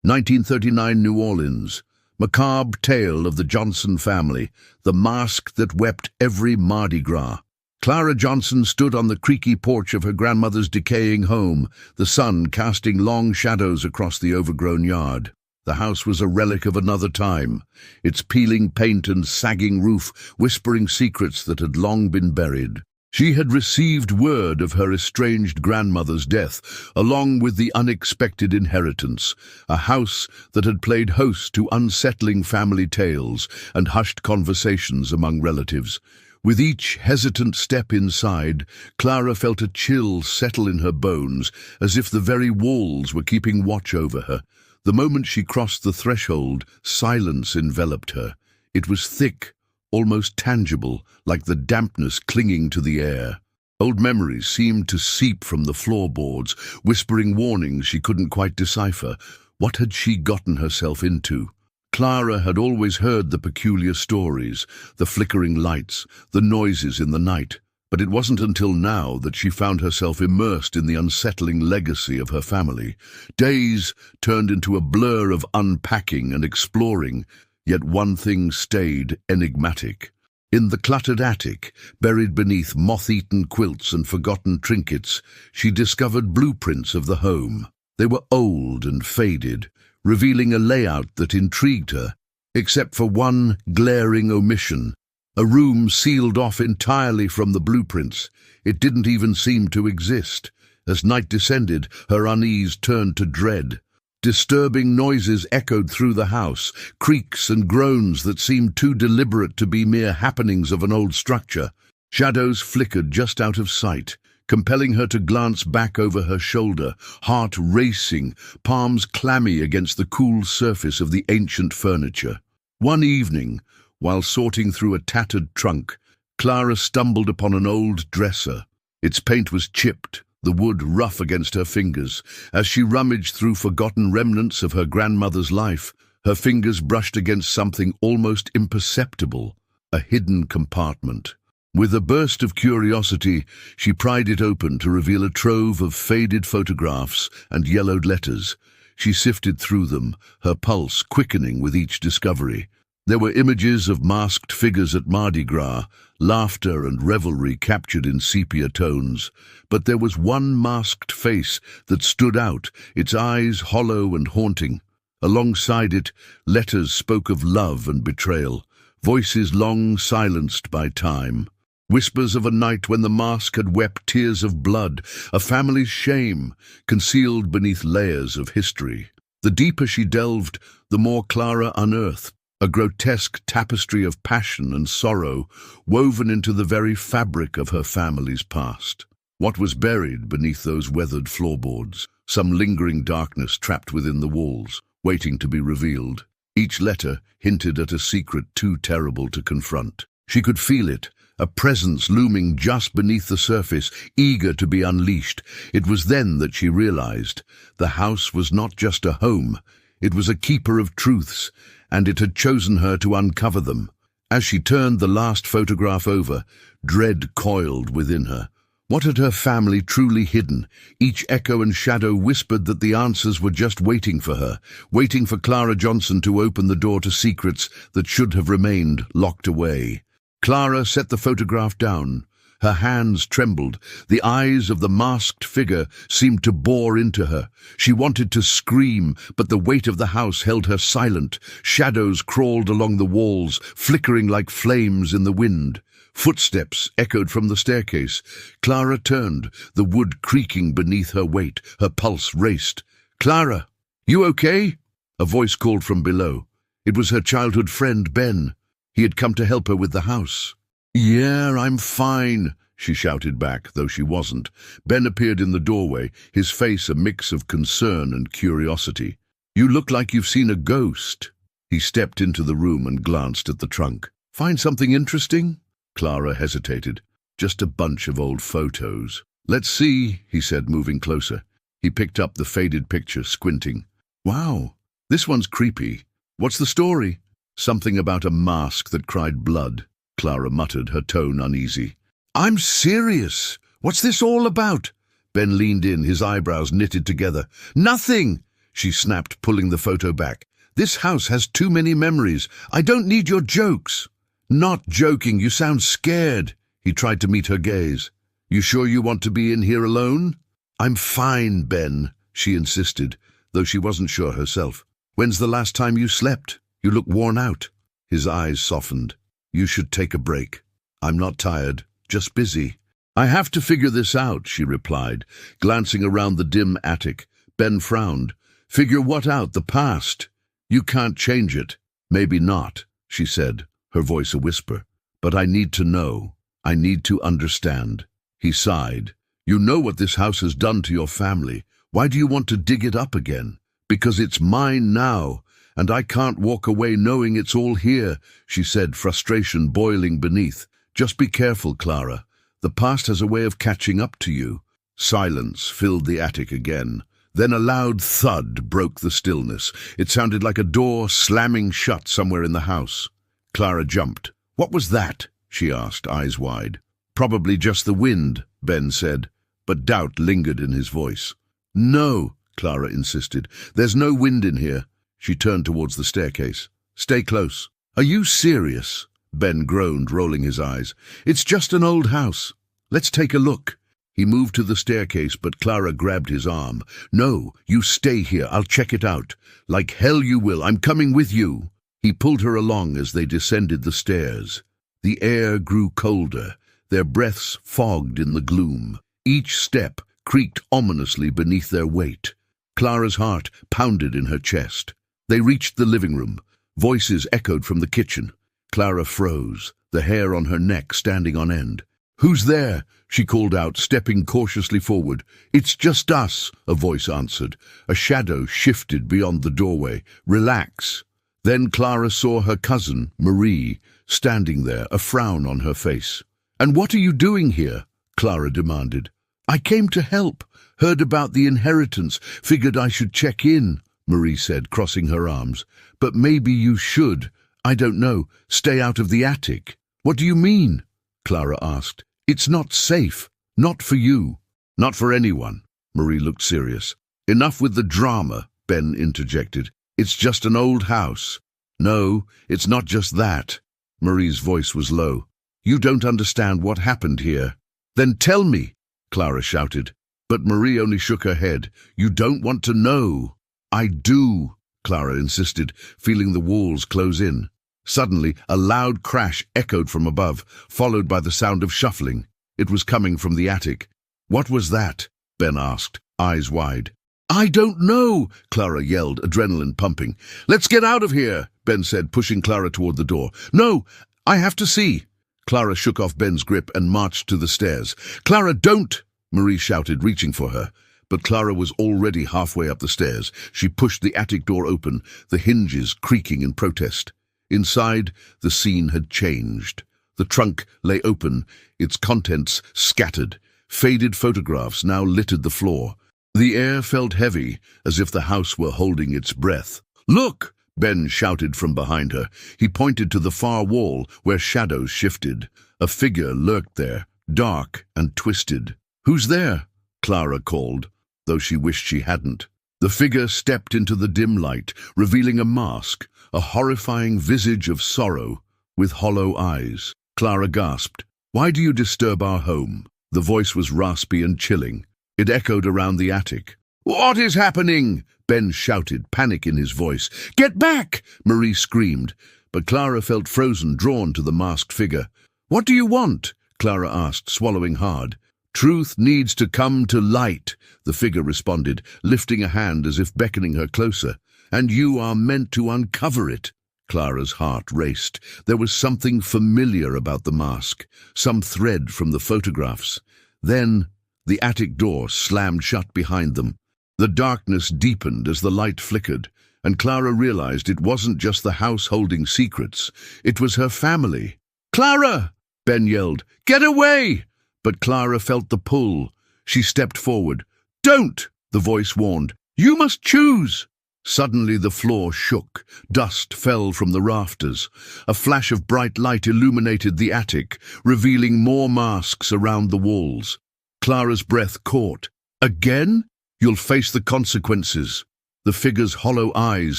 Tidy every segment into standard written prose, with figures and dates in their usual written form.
1939 New Orleans. Macabre tale of the Johnson family, the mask that wept every Mardi Gras. Clara Johnson stood on the creaky porch of her grandmother's decaying home, the sun casting long shadows across the overgrown yard. The house was a relic of another time, its peeling paint and sagging roof whispering secrets that had long been buried. She had received word of her estranged grandmother's death, along with the unexpected inheritance, a house that had played host to unsettling family tales and hushed conversations among relatives. With each hesitant step inside, Clara felt a chill settle in her bones, as if the very walls were keeping watch over her. The moment she crossed the threshold, silence enveloped her. It was thick, almost tangible, like the dampness clinging to the air. Old memories seemed to seep from the floorboards, whispering warnings she couldn't quite decipher. What had she gotten herself into? Clara had always heard the peculiar stories, the flickering lights, the noises in the night, but it wasn't until now that she found herself immersed in the unsettling legacy of her family. Days turned into a blur of unpacking and exploring, yet one thing stayed enigmatic. In the cluttered attic, buried beneath moth-eaten quilts and forgotten trinkets, she discovered blueprints of the home. They were old and faded, revealing a layout that intrigued her, except for one glaring omission. A room sealed off entirely from the blueprints. It didn't even seem to exist. As night descended, her unease turned to dread. Disturbing noises echoed through the house, creaks and groans that seemed too deliberate to be mere happenings of an old structure. Shadows flickered just out of sight, compelling her to glance back over her shoulder, heart racing, palms clammy against the cool surface of the ancient furniture. One evening, while sorting through a tattered trunk, Clara stumbled upon an old dresser. Its paint was chipped, the wood rough against her fingers. As she rummaged through forgotten remnants of her grandmother's life, her fingers brushed against something almost imperceptible, a hidden compartment. With a burst of curiosity, she pried it open to reveal a trove of faded photographs and yellowed letters. She sifted through them, her pulse quickening with each discovery. There were images of masked figures at Mardi Gras, laughter and revelry captured in sepia tones. But there was one masked face that stood out, its eyes hollow and haunting. Alongside it, letters spoke of love and betrayal, voices long silenced by time. Whispers of a night when the mask had wept tears of blood, a family's shame, concealed beneath layers of history. The deeper she delved, the more Clara unearthed. A grotesque tapestry of passion and sorrow woven into the very fabric of her family's past. What was buried beneath those weathered floorboards? Some lingering darkness trapped within the walls, waiting to be revealed. Each letter hinted at a secret too terrible to confront. She could feel it, a presence looming just beneath the surface, eager to be unleashed. It was then that she realized the house was not just a home, it was a keeper of truths, and it had chosen her to uncover them. As she turned the last photograph over, dread coiled within her. What had her family truly hidden? Each echo and shadow whispered that the answers were just waiting for her, waiting for Clara Johnson to open the door to secrets that should have remained locked away. Clara set the photograph down. Her hands trembled. The eyes of the masked figure seemed to bore into her. She wanted to scream, but the weight of the house held her silent. Shadows crawled along the walls, flickering like flames in the wind. Footsteps echoed from the staircase. Clara turned, the wood creaking beneath her weight. Her pulse raced. "Clara, you okay?" A voice called from below. It was her childhood friend, Ben. He had come to help her with the house. "Yeah, I'm fine," she shouted back, though she wasn't. Ben appeared in the doorway, his face a mix of concern and curiosity. "You look like you've seen a ghost." He stepped into the room and glanced at the trunk. "Find something interesting?" Clara hesitated. "Just a bunch of old photos." "Let's see," he said, moving closer. He picked up the faded picture, squinting. "Wow, this one's creepy. What's the story?" "Something about a mask that cried blood," Clara muttered, her tone uneasy. "I'm serious. What's this all about?" Ben leaned in, his eyebrows knitted together. "Nothing!" she snapped, pulling the photo back. "This house has too many memories. I don't need your jokes." "Not joking, you sound scared." He tried to meet her gaze. "You sure you want to be in here alone?" "I'm fine, Ben," she insisted, though she wasn't sure herself. "When's the last time you slept? You look worn out." His eyes softened. "You should take a break." "I'm not tired, just busy." "I have to figure this out," she replied, glancing around the dim attic. Ben frowned. "Figure what out? The past? You can't change it." "Maybe not," she said, her voice a whisper. "But I need to know. I need to understand." He sighed. "You know what this house has done to your family. Why do you want to dig it up again?" "Because it's mine now, and I can't walk away knowing it's all here," she said, frustration boiling beneath. "Just be careful, Clara. The past has a way of catching up to you." Silence filled the attic again. Then a loud thud broke the stillness. It sounded like a door slamming shut somewhere in the house. Clara jumped. "What was that?" she asked, eyes wide. "Probably just the wind," Ben said, but doubt lingered in his voice. "No," Clara insisted. "There's no wind in here." She turned towards the staircase. "Stay close." "Are you serious?" Ben groaned, rolling his eyes. "It's just an old house. Let's take a look." He moved to the staircase, but Clara grabbed his arm. "No, you stay here. I'll check it out." "Like hell you will. I'm coming with you." He pulled her along as they descended the stairs. The air grew colder, their breaths fogged in the gloom. Each step creaked ominously beneath their weight. Clara's heart pounded in her chest. They reached the living room. Voices echoed from the kitchen. Clara froze, the hair on her neck standing on end. "Who's there?" she called out, stepping cautiously forward. "It's just us," a voice answered. A shadow shifted beyond the doorway. "Relax." Then Clara saw her cousin, Marie, standing there, a frown on her face. "And what are you doing here?" Clara demanded. "I came to help. Heard about the inheritance. Figured I should check in," Marie said, crossing her arms. "But maybe you should. I don't know. Stay out of the attic." "What do you mean?" Clara asked. "It's not safe. Not for you." "Not for anyone." Marie looked serious. "Enough with the drama," Ben interjected. "It's just an old house." "No, it's not just that." Marie's voice was low. "You don't understand what happened here." "Then tell me," Clara shouted. But Marie only shook her head. "You don't want to know." "I do," Clara insisted, feeling the walls close in. Suddenly, a loud crash echoed from above, followed by the sound of shuffling. It was coming from the attic. "What was that?" Ben asked, eyes wide. "I don't know," Clara yelled, adrenaline pumping. "Let's get out of here," Ben said, pushing Clara toward the door. "No, I have to see." Clara shook off Ben's grip and marched to the stairs. "Clara, don't!" Marie shouted, reaching for her. But Clara was already halfway up the stairs. She pushed the attic door open, the hinges creaking in protest. Inside, the scene had changed. The trunk lay open, its contents scattered. Faded photographs now littered the floor. The air felt heavy, as if the house were holding its breath. "Look!" Ben shouted from behind her. He pointed to the far wall, where shadows shifted. A figure lurked there, dark and twisted. "Who's there?" Clara called, though she wished she hadn't. The figure stepped into the dim light, revealing a mask, a horrifying visage of sorrow, with hollow eyes. Clara gasped. "Why do you disturb our home?" The voice was raspy and chilling. It echoed around the attic. "What is happening?" Ben shouted, panic in his voice. "Get back!" Marie screamed, but Clara felt frozen, drawn to the masked figure. "What do you want?" Clara asked, swallowing hard. "Truth needs to come to light," the figure responded, lifting a hand as if beckoning her closer. "And you are meant to uncover it." Clara's heart raced. There was something familiar about the mask, some thread from the photographs. Then the attic door slammed shut behind them. The darkness deepened as the light flickered, and Clara realized it wasn't just the house holding secrets. It was her family. "Clara!" Ben yelled. "Get away!" But Clara felt the pull. She stepped forward. "Don't!" the voice warned. "You must choose!" Suddenly the floor shook. Dust fell from the rafters. A flash of bright light illuminated the attic, revealing more masks around the walls. Clara's breath caught. "Again? You'll face the consequences." The figure's hollow eyes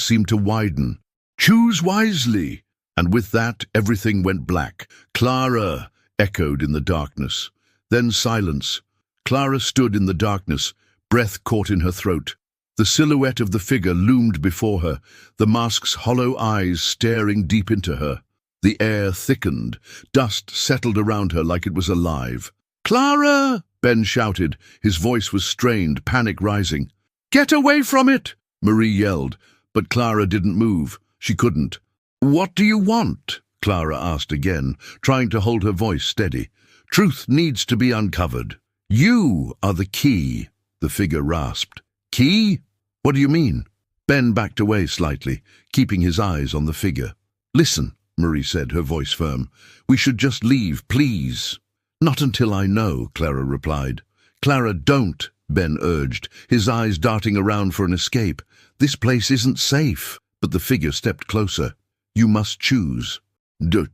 seemed to widen. "Choose wisely." And with that, everything went black. "Clara," echoed in the darkness. Then silence. Clara stood in the darkness, breath caught in her throat. The silhouette of the figure loomed before her, the mask's hollow eyes staring deep into her. The air thickened. Dust settled around her like it was alive. "Clara!" Ben shouted. His voice was strained, panic rising. "Get away from it!" Marie yelled, but Clara didn't move. She couldn't. "What do you want?" Clara asked again, trying to hold her voice steady. "Truth needs to be uncovered." "You are the key," the figure rasped. "Key? What do you mean?" Ben backed away slightly, keeping his eyes on the figure. "Listen," Marie said, her voice firm. "We should just leave, please." "Not until I know," Clara replied. "Clara, don't," Ben urged, his eyes darting around for an escape. "This place isn't safe." But the figure stepped closer. "You must choose."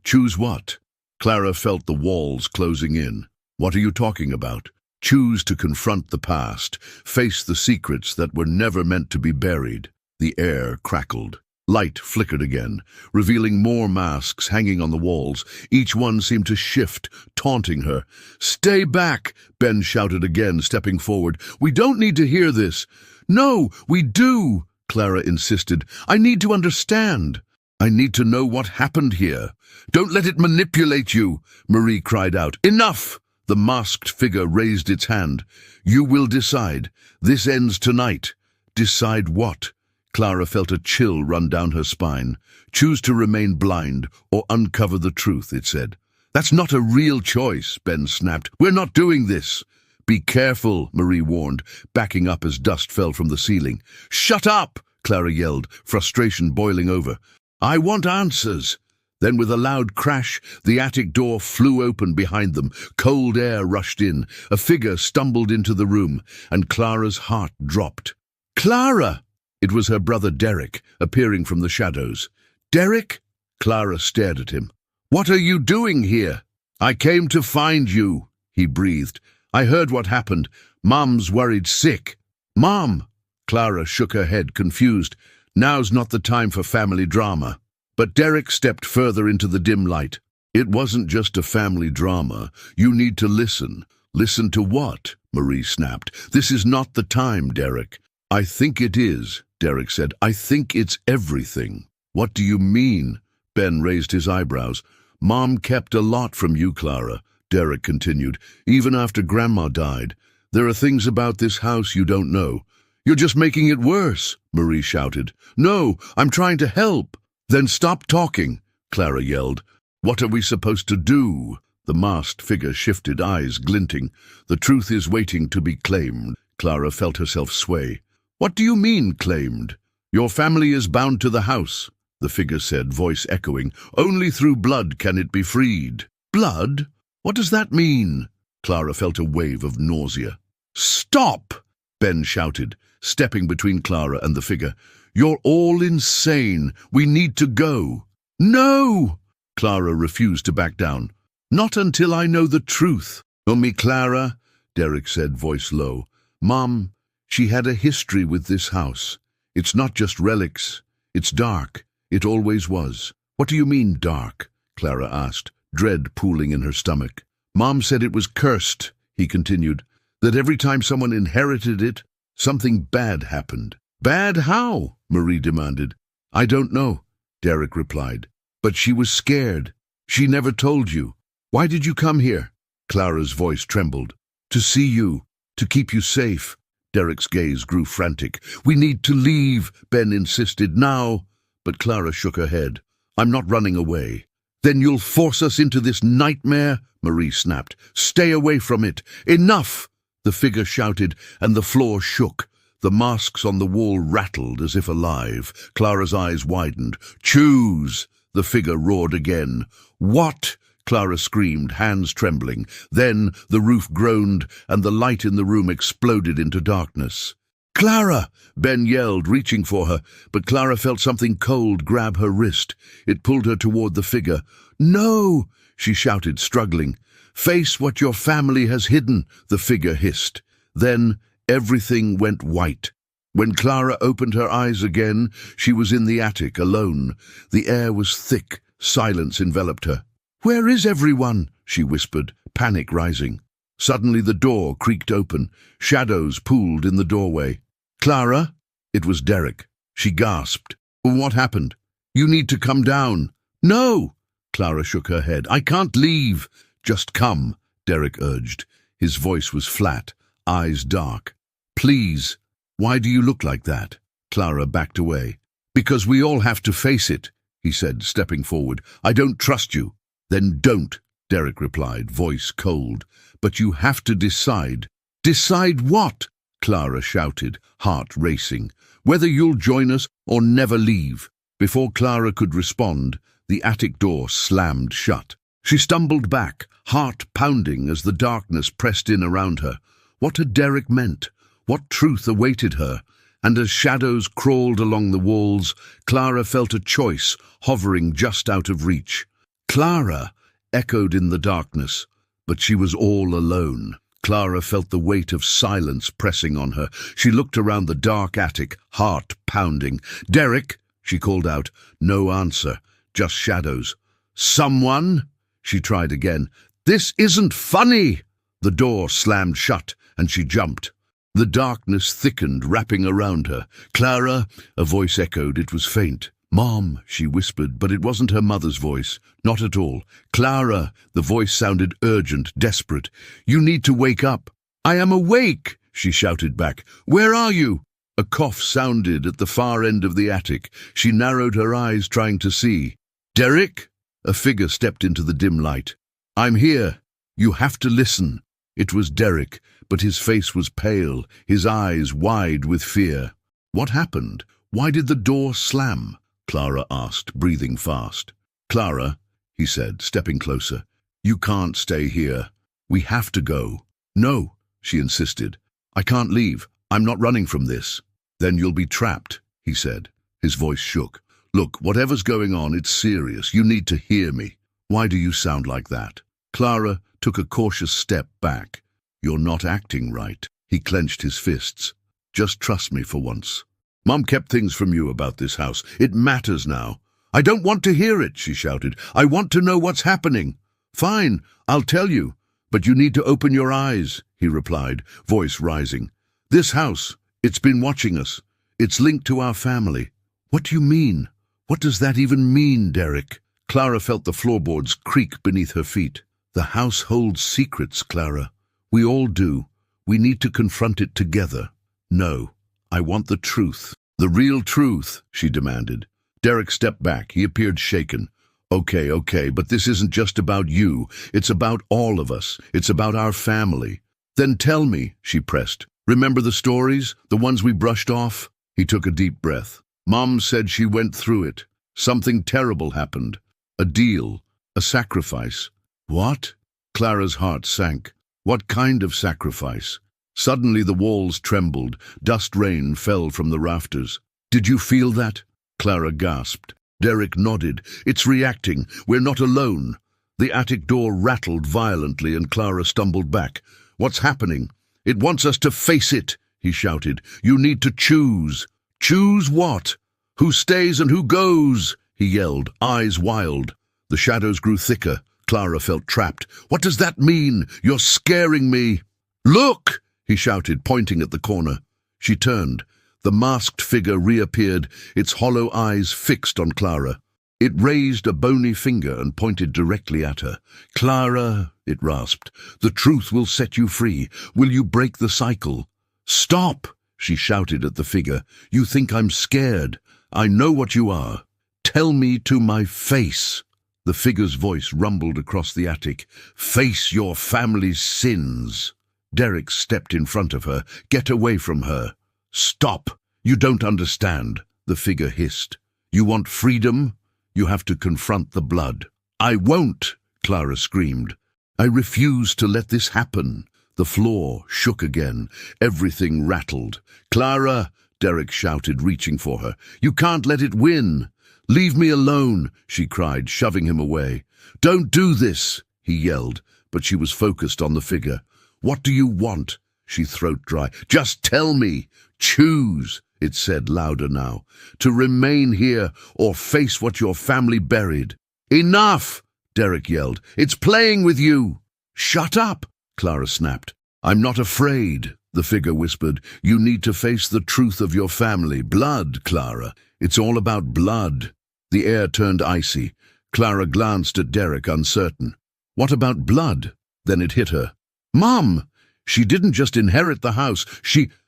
Choose what?" Clara felt the walls closing in. "What are you talking about?" "Choose to confront the past, face the secrets that were never meant to be buried." The air crackled. Light flickered again, revealing more masks hanging on the walls. Each one seemed to shift, taunting her. "Stay back!" Ben shouted again, stepping forward. "We don't need to hear this." "No, we do!" Clara insisted. "I need to understand. I need to know what happened here." "Don't let it manipulate you," Marie cried out. "Enough!" The masked figure raised its hand. "You will decide. This ends tonight." "Decide what?" Clara felt a chill run down her spine. "Choose to remain blind or uncover the truth," it said. "That's not a real choice," Ben snapped. "We're not doing this." "Be careful," Marie warned, backing up as dust fell from the ceiling. "Shut up!" Clara yelled, frustration boiling over. "I want answers." Then with a loud crash, the attic door flew open behind them. Cold air rushed in. A figure stumbled into the room, and Clara's heart dropped. "Clara!" It was her brother Derek, appearing from the shadows. "Derek?" Clara stared at him. "What are you doing here?" "I came to find you," he breathed. "I heard what happened. Mom's worried sick." "Mom!" Clara shook her head, confused. Now's not the time for family drama. But Derek stepped further into the dim light. "It wasn't just a family drama. You need to listen." "Listen to what?" Marie snapped. "This is not the time, Derek." "I think it is," Derek said. "I think it's everything." "What do you mean?" Ben raised his eyebrows. "Mom kept a lot from you, Clara," Derek continued, "even after Grandma died. There are things about this house you don't know." "You're just making it worse," Marie shouted. "No, I'm trying to help." "Then stop talking," Clara yelled. "What are we supposed to do?" The masked figure shifted, eyes glinting. "The truth is waiting to be claimed." Clara felt herself sway. "What do you mean, claimed?" "Your family is bound to the house," the figure said, voice echoing. "Only through blood can it be freed." "Blood? What does that mean?" Clara felt a wave of nausea. "Stop!" Ben shouted, stepping between Clara and the figure. "You're all insane. We need to go." "No!" Clara refused to back down. "Not until I know the truth." "Oh, me, Clara," Derek said, voice low. "Mom, she had a history with this house. It's not just relics. It's dark. It always was." "What do you mean, dark?" Clara asked, dread pooling in her stomach. "Mom said it was cursed," he continued, "that every time someone inherited it, something bad happened." "Bad how?" Marie demanded. "I don't know," Derek replied. "But she was scared. She never told you." "Why did you come here?" Clara's voice trembled. "To see you. To keep you safe." Derek's gaze grew frantic. "We need to leave," Ben insisted. "Now." But Clara shook her head. "I'm not running away." "Then you'll force us into this nightmare?" Marie snapped. "Stay away from it. Enough!" The figure shouted, and the floor shook. The masks on the wall rattled as if alive. Clara's eyes widened. "Choose!" The figure roared again. "What?" Clara screamed, hands trembling. Then the roof groaned, and the light in the room exploded into darkness. "Clara!" Ben yelled, reaching for her, but Clara felt something cold grab her wrist. It pulled her toward the figure. "No!" she shouted, struggling. "Face what your family has hidden," the figure hissed. Then everything went white. When Clara opened her eyes again, she was in the attic, alone. The air was thick. Silence enveloped her. "Where is everyone?" she whispered, panic rising. Suddenly the door creaked open. Shadows pooled in the doorway. "Clara?" It was Derek. She gasped. "What happened? You need to come down." "No!" Clara shook her head. "I can't leave." "Just come," Derek urged. His voice was flat, eyes dark. "Please." "Why do you look like that?" Clara backed away. "Because we all have to face it," he said, stepping forward. "I don't trust you." "Then don't," Derek replied, voice cold. "But you have to decide." "Decide what?" Clara shouted, heart racing. "Whether you'll join us or never leave." Before Clara could respond, the attic door slammed shut. She stumbled back, heart pounding as the darkness pressed in around her. What had Derek meant? What truth awaited her? And as shadows crawled along the walls, Clara felt a choice hovering just out of reach. "Clara!" echoed in the darkness, but she was all alone. Clara felt the weight of silence pressing on her. She looked around the dark attic, heart pounding. "Derek!" she called out. No answer, just shadows. "Someone?" She tried again. "This isn't funny!" The door slammed shut, and she jumped. The darkness thickened, wrapping around her. "Clara!" a voice echoed. It was faint. "Mom," she whispered, but it wasn't her mother's voice. Not at all. "Clara!" The voice sounded urgent, desperate. "You need to wake up." "I am awake!" she shouted back. "Where are you?" A cough sounded at the far end of the attic. She narrowed her eyes, trying to see. "Derek?" A figure stepped into the dim light. "I'm here. You have to listen." It was Derek, but his face was pale, his eyes wide with fear. "What happened? Why did the door slam?" Clara asked, breathing fast. "Clara," he said, stepping closer, "you can't stay here. We have to go." "No," she insisted. "I can't leave. I'm not running from this." "Then you'll be trapped," he said. His voice shook. "Look, whatever's going on, it's serious. You need to hear me." "Why do you sound like that?" Clara took a cautious step back. "You're not acting right." He clenched his fists. "Just trust me for once. Mom kept things from you about this house. It matters now." "I don't want to hear it," she shouted. "I want to know what's happening." "Fine, I'll tell you. But you need to open your eyes," he replied, voice rising. "This house, it's been watching us. It's linked to our family." "What do you mean? What does that even mean, Derek?" Clara felt the floorboards creak beneath her feet. "The house holds secrets, Clara. We all do. We need to confront it together." "No, I want the truth." "The real truth," she demanded. Derek stepped back. He appeared shaken. Okay, but this isn't just about you. It's about all of us. It's about our family." "Then tell me," she pressed. "Remember the stories? The ones we brushed off?" He took a deep breath. "Mom said she went through it. Something terrible happened. A deal. A sacrifice." "What?" Clara's heart sank. "What kind of sacrifice?" Suddenly the walls trembled. Dust rain fell from the rafters. "Did you feel that?" Clara gasped. Derek nodded. "It's reacting. We're not alone." The attic door rattled violently and Clara stumbled back. "What's happening?" "It wants us to face it," he shouted. "You need to choose." "Choose what?" "Who stays and who goes?" he yelled, eyes wild. The shadows grew thicker. Clara felt trapped. "What does that mean? You're scaring me." "Look!" he shouted, pointing at the corner. She turned. The masked figure reappeared, its hollow eyes fixed on Clara. It raised a bony finger and pointed directly at her. "Clara," it rasped, "the truth will set you free. Will you break the cycle?" "Stop!" she shouted at the figure. "You think I'm scared. I know what you are. Tell me to my face." The figure's voice rumbled across the attic. "Face your family's sins." Derek stepped in front of her. "Get away from her." "Stop! You don't understand," the figure hissed. "You want freedom? You have to confront the blood." "I won't!" Clara screamed. "I refuse to let this happen." The floor shook again. Everything rattled. "Clara!" Derek shouted, reaching for her. "You can't let it win." "Leave me alone," she cried, shoving him away. "Don't do this," he yelled, but she was focused on the figure. "What do you want?" she throat dry. "Just tell me. Choose." it said louder now. To remain here or face what your family buried. Enough, Derek yelled. It's playing with you. Shut up, Clara snapped. I'm not afraid, the figure whispered. You need to face the truth of your family. Blood, Clara. It's all about blood. The air turned icy. Clara glanced at Derek, uncertain. What about blood? Then it hit her. Mom! She didn't just inherit the house.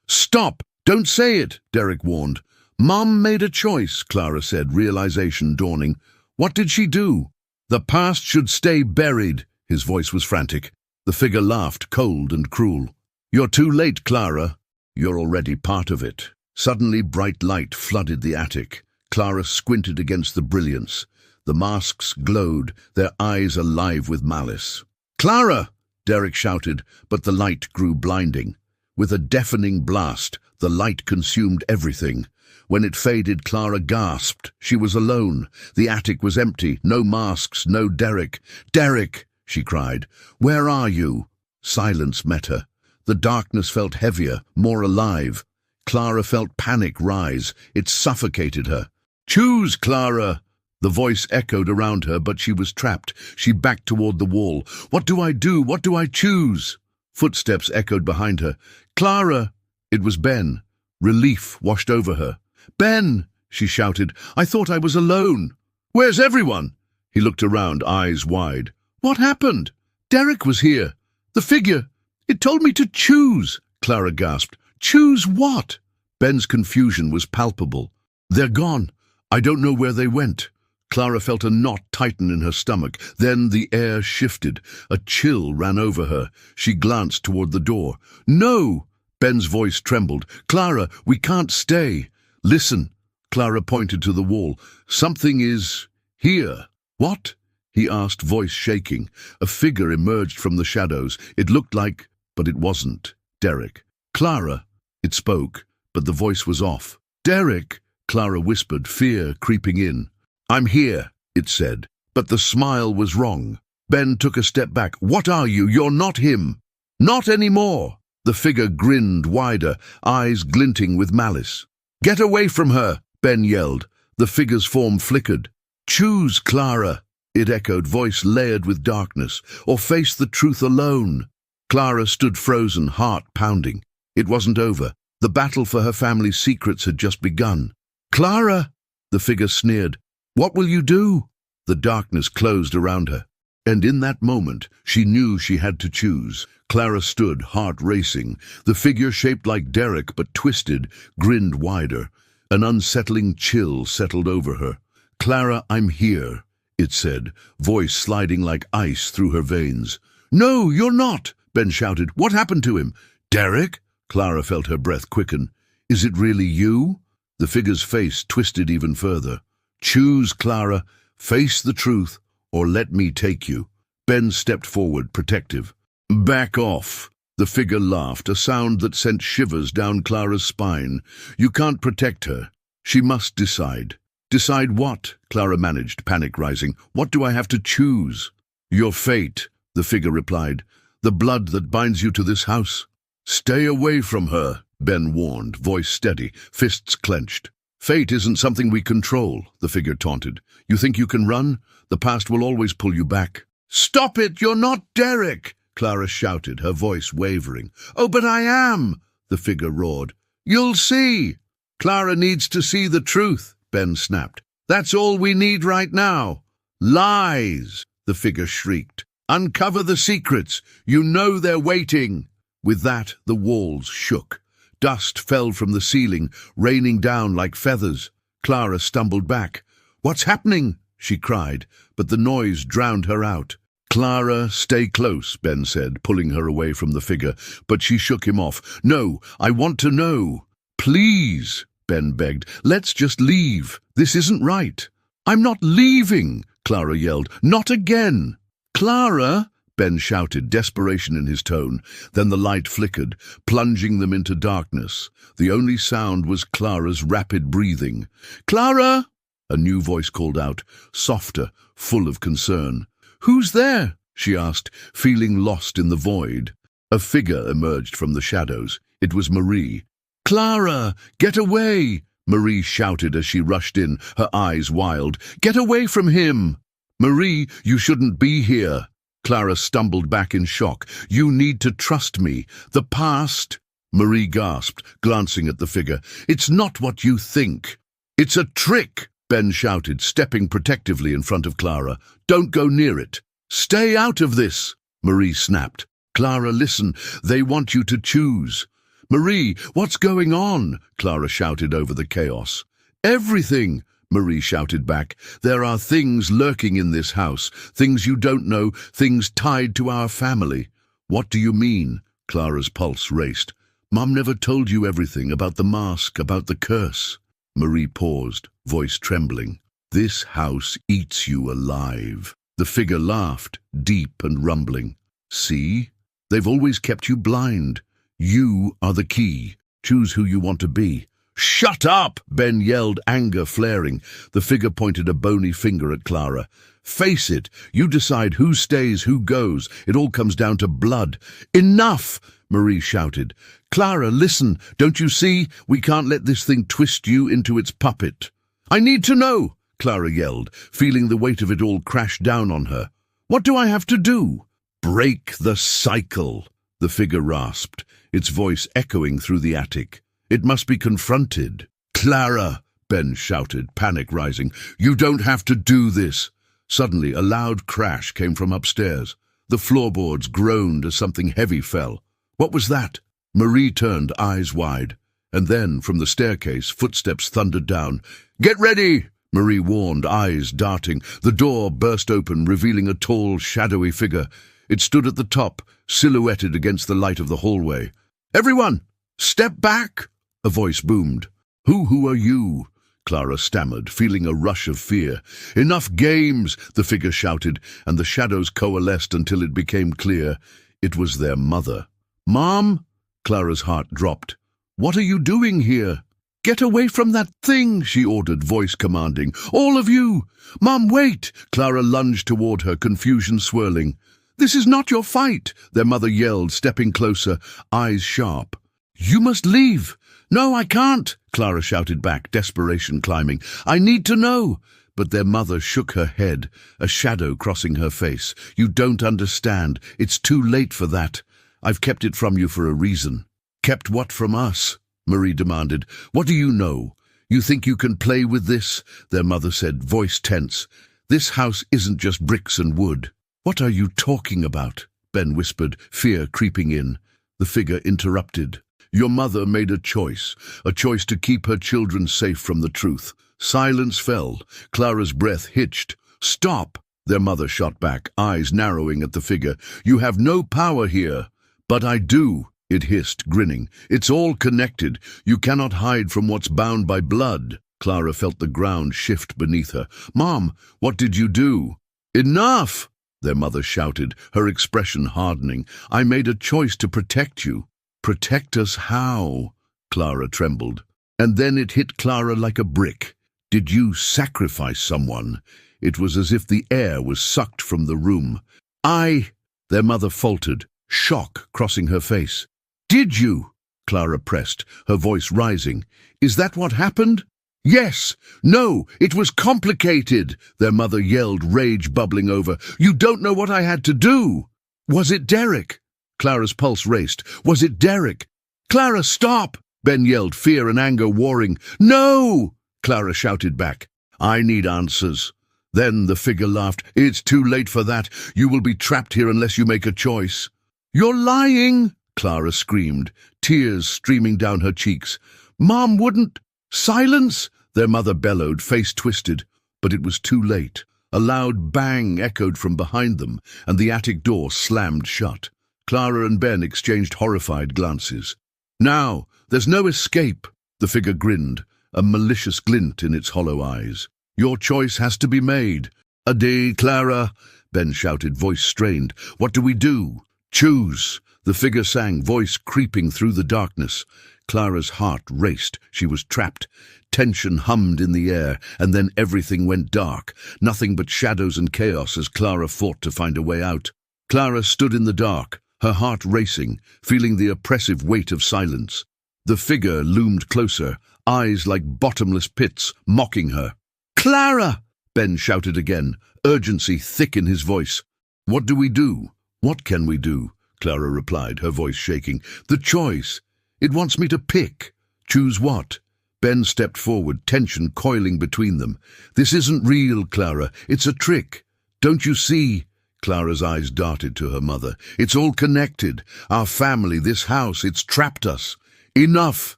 Stop! Don't say it, Derek warned. Mom made a choice, Clara said, realization dawning. What did she do? The past should stay buried. His voice was frantic. The figure laughed, cold and cruel. You're too late, Clara. You're already part of it. Suddenly, bright light flooded the attic. Clara squinted against the brilliance. The masks glowed, their eyes alive with malice. Clara! Derek shouted, but the light grew blinding. With a deafening blast, the light consumed everything. When it faded, Clara gasped. She was alone. The attic was empty. No masks, no Derek. Derek! She cried. Where are you? Silence met her. The darkness felt heavier, more alive. Clara felt panic rise. It suffocated her. Choose, Clara! The voice echoed around her, but she was trapped. She backed toward the wall. What do I do? What do I choose? Footsteps echoed behind her. Clara! It was Ben. Relief washed over her. Ben! She shouted. I thought I was alone. Where's everyone? He looked around, eyes wide. What happened? Derek was here. The figure. It told me to choose, Clara gasped. Choose what? Ben's confusion was palpable. They're gone. I don't know where they went. Clara felt a knot tighten in her stomach. Then the air shifted. A chill ran over her. She glanced toward the door. No! Ben's voice trembled. Clara, we can't stay. Listen. Clara pointed to the wall. Something is here. What? He asked, voice shaking. A figure emerged from the shadows. It looked like, but it wasn't, Derek. Clara! It spoke, but the voice was off. Derek! Clara whispered, fear creeping in. I'm here, it said, but the smile was wrong. Ben took a step back. What are you? You're not him. Not anymore. The figure grinned wider, eyes glinting with malice. Get away from her, Ben yelled. The figure's form flickered. Choose, Clara, it echoed, voice layered with darkness, or face the truth alone. Clara stood frozen, heart pounding. It wasn't over. The battle for her family's secrets had just begun. Clara, the figure sneered. What will you do? The darkness closed around her. And in that moment, she knew she had to choose. Clara stood, heart racing. The figure, shaped like Derek but twisted, grinned wider. An unsettling chill settled over her. Clara, I'm here, it said, voice sliding like ice through her veins. No, you're not, Ben shouted. What happened to him? Derek? Clara felt her breath quicken. Is it really you? The figure's face twisted even further. Choose, Clara. Face the truth, or let me take you. Ben stepped forward, protective. Back off. The figure laughed, a sound that sent shivers down Clara's spine. You can't protect her. She must decide. Decide what? Clara managed, panic rising. What do I have to choose? Your fate, the figure replied. The blood that binds you to this house. Stay away from her, Ben warned, voice steady, fists clenched. Fate isn't something we control, the figure taunted. You think you can run? The past will always pull you back. Stop it! You're not Derek! Clara shouted, her voice wavering. Oh, but I am! The figure roared. You'll see! Clara needs to see the truth, Ben snapped. That's all we need right now. Lies! The figure shrieked. Uncover the secrets. You know they're waiting. With that, the walls shook. Dust fell from the ceiling, raining down like feathers. Clara stumbled back. What's happening? She cried, but the noise drowned her out. Clara, stay close, Ben said, pulling her away from the figure, but she shook him off. No, I want to know. Please, Ben begged. Let's just leave. This isn't right. I'm not leaving, Clara yelled. Not again. Clara, Ben shouted, desperation in his tone. Then the light flickered, plunging them into darkness. The only sound was Clara's rapid breathing. Clara! A new voice called out, softer, full of concern. Who's there? She asked, feeling lost in the void. A figure emerged from the shadows. It was Marie. Clara, get away! Marie shouted as she rushed in, her eyes wild. Get away from him! Marie, you shouldn't be here. Clara stumbled back in shock. You need to trust me. The past... Marie gasped, glancing at the figure. It's not what you think. It's a trick, Ben shouted, stepping protectively in front of Clara. Don't go near it. Stay out of this, Marie snapped. Clara, listen. They want you to choose. Marie, what's going on? Clara shouted over the chaos. Everything, Marie shouted back. There are things lurking in this house, things you don't know, things tied to our family. What do you mean? Clara's pulse raced. Mom never told you everything about the mask, about the curse. Marie paused, voice trembling. This house eats you alive. The figure laughed, deep and rumbling. See? They've always kept you blind. You are the key. Choose who you want to be. Shut up! Ben yelled, anger flaring. The figure pointed a bony finger at Clara. Face it, you decide who stays, who goes. It all comes down to blood. Enough! Marie shouted. Clara, listen, don't you see? We can't let this thing twist you into its puppet. I need to know, Clara yelled, feeling the weight of it all crash down on her. What do I have to do? Break the cycle, the figure rasped, its voice echoing through the attic. It must be confronted. Clara, Ben shouted, panic rising. You don't have to do this. Suddenly, a loud crash came from upstairs. The floorboards groaned as something heavy fell. What was that? Marie turned, eyes wide. And then, from the staircase, footsteps thundered down. Get ready! Marie warned, eyes darting. The door burst open, revealing a tall, shadowy figure. It stood at the top, silhouetted against the light of the hallway. Everyone, step back! A voice boomed. Who are you? Clara stammered, feeling a rush of fear. Enough games, the figure shouted, and the shadows coalesced until it became clear. It was their mother. Mom? Clara's heart dropped. What are you doing here? Get away from that thing, she ordered, voice commanding. All of you! Mom, wait! Clara lunged toward her, confusion swirling. This is not your fight, their mother yelled, stepping closer, eyes sharp. You must leave! No, I can't, Clara shouted back, desperation climbing. I need to know. But their mother shook her head, a shadow crossing her face. You don't understand. It's too late for that. I've kept it from you for a reason. Kept what from us? Marie demanded. What do you know? You think you can play with this? Their mother said, voice tense. This house isn't just bricks and wood. What are you talking about? Ben whispered, fear creeping in. The figure interrupted. Your mother made a choice to keep her children safe from the truth. Silence fell. Clara's breath hitched. Stop! Their mother shot back, eyes narrowing at the figure. You have no power here. But I do, it hissed, grinning. It's all connected. You cannot hide from what's bound by blood. Clara felt the ground shift beneath her. Mom, what did you do? Enough! Their mother shouted, her expression hardening. I made a choice to protect you. Protect us how? Clara trembled. And then it hit Clara like a brick. Did you sacrifice someone? It was as if the air was sucked from the room. Their mother faltered, shock crossing her face. Did you? Clara pressed, her voice rising. Is that what happened? Yes! No! It was complicated! Their mother yelled, rage bubbling over. You don't know what I had to do! Was it Derek? Clara's pulse raced. Was it Derek? Clara, stop! Ben yelled, fear and anger warring. No! Clara shouted back. I need answers. Then the figure laughed. It's too late for that. You will be trapped here unless you make a choice. You're lying! Clara screamed, tears streaming down her cheeks. Mom wouldn't... Silence! Their mother bellowed, face twisted. But it was too late. A loud bang echoed from behind them, and the attic door slammed shut. Clara and Ben exchanged horrified glances. Now, there's no escape, the figure grinned, a malicious glint in its hollow eyes. Your choice has to be made. Ade, Clara, Ben shouted, voice strained. What do we do? Choose, the figure sang, voice creeping through the darkness. Clara's heart raced. She was trapped. Tension hummed in the air, and then everything went dark. Nothing but shadows and chaos as Clara fought to find a way out. Clara stood in the dark, her heart racing, feeling the oppressive weight of silence. The figure loomed closer, eyes like bottomless pits, mocking her. "Clara!" Ben shouted again, urgency thick in his voice. "What do we do? What can we do?" Clara replied, her voice shaking. "The choice. It wants me to pick. Choose what?" Ben stepped forward, tension coiling between them. "This isn't real, Clara. It's a trick. Don't you see?" Clara's eyes darted to her mother. "It's all connected. Our family, this house, it's trapped us." "Enough!"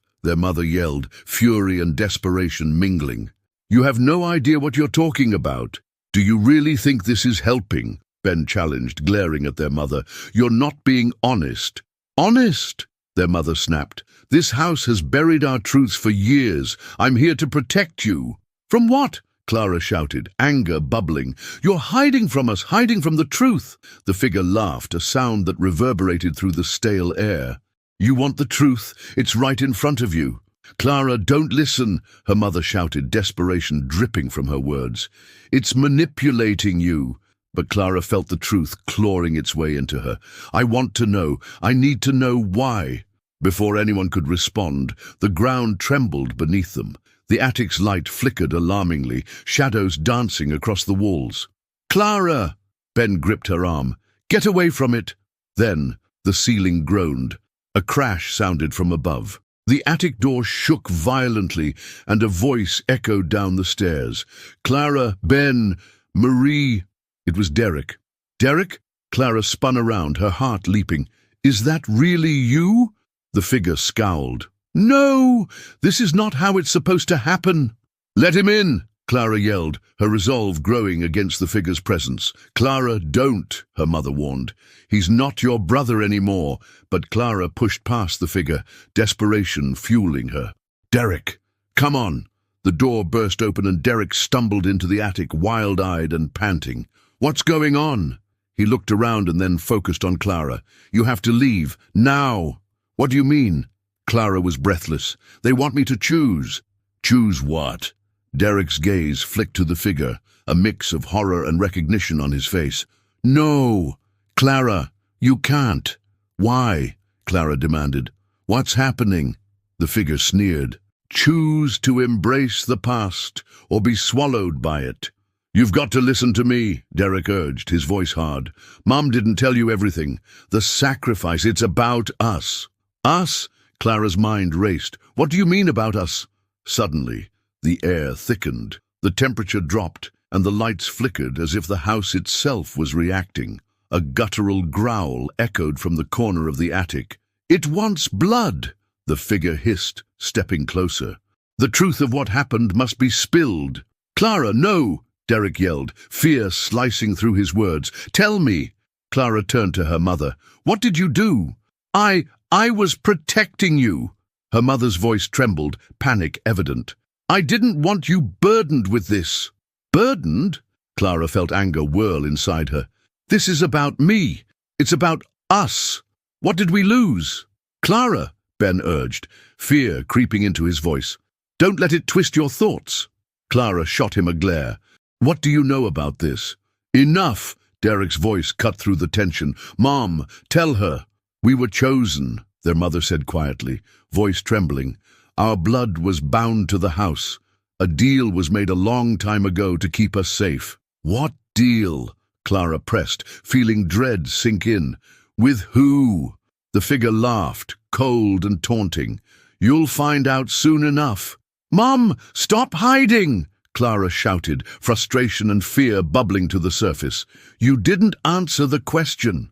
their mother yelled, fury and desperation mingling. "You have no idea what you're talking about. Do you really think this is helping?" Ben challenged, glaring at their mother. "You're not being honest." "Honest?" their mother snapped. "This house has buried our truths for years. I'm here to protect you." "From what?" Clara shouted, anger bubbling. "You're hiding from us, hiding from the truth." The figure laughed, a sound that reverberated through the stale air. "You want the truth? It's right in front of you." "Clara, don't listen," her mother shouted, desperation dripping from her words. "It's manipulating you." But Clara felt the truth clawing its way into her. "I want to know. I need to know why." Before anyone could respond, the ground trembled beneath them. The attic's light flickered alarmingly, shadows dancing across the walls. "Clara!" Ben gripped her arm. "Get away from it!" Then the ceiling groaned. A crash sounded from above. The attic door shook violently, and a voice echoed down the stairs. "Clara, Ben, Marie." It was Derek. "Derek?" Clara spun around, her heart leaping. "Is that really you?" The figure scowled. "No! This is not how it's supposed to happen." "Let him in!" Clara yelled, her resolve growing against the figure's presence. "Clara, don't," her mother warned. "He's not your brother anymore." But Clara pushed past the figure, desperation fueling her. "Derek, come on." The door burst open and Derek stumbled into the attic, wild-eyed and panting. "What's going on?" He looked around and then focused on Clara. "You have to leave, now." "What do you mean?" Clara was breathless. "They want me to choose." "Choose what?" Derek's gaze flicked to the figure, a mix of horror and recognition on his face. "No, Clara, you can't." "Why?" Clara demanded. "What's happening?" The figure sneered. "Choose to embrace the past or be swallowed by it." "You've got to listen to me," Derek urged, his voice hard. "Mom didn't tell you everything. The sacrifice, it's about us." "Us?" Clara's mind raced. "What do you mean about us?" Suddenly, the air thickened. The temperature dropped, and the lights flickered as if the house itself was reacting. A guttural growl echoed from the corner of the attic. "It wants blood!" the figure hissed, stepping closer. "The truth of what happened must be spilled." "Clara, no!" Derek yelled, fear slicing through his words. "Tell me!" Clara turned to her mother. "What did you do?" I was protecting you." Her mother's voice trembled, panic evident. "I didn't want you burdened with this." "Burdened?" Clara felt anger whirl inside her. "This is about me. It's about us. What did we lose?" "Clara," Ben urged, fear creeping into his voice. "Don't let it twist your thoughts." Clara shot him a glare. "What do you know about this?" "Enough!" Derek's voice cut through the tension. "Mom, tell her." "We were chosen," their mother said quietly, voice trembling. "Our blood was bound to the house. A deal was made a long time ago to keep us safe." "What deal?" Clara pressed, feeling dread sink in. "With who?" The figure laughed, cold and taunting. "You'll find out soon enough." "Mom, stop hiding!" Clara shouted, frustration and fear bubbling to the surface. "You didn't answer the question."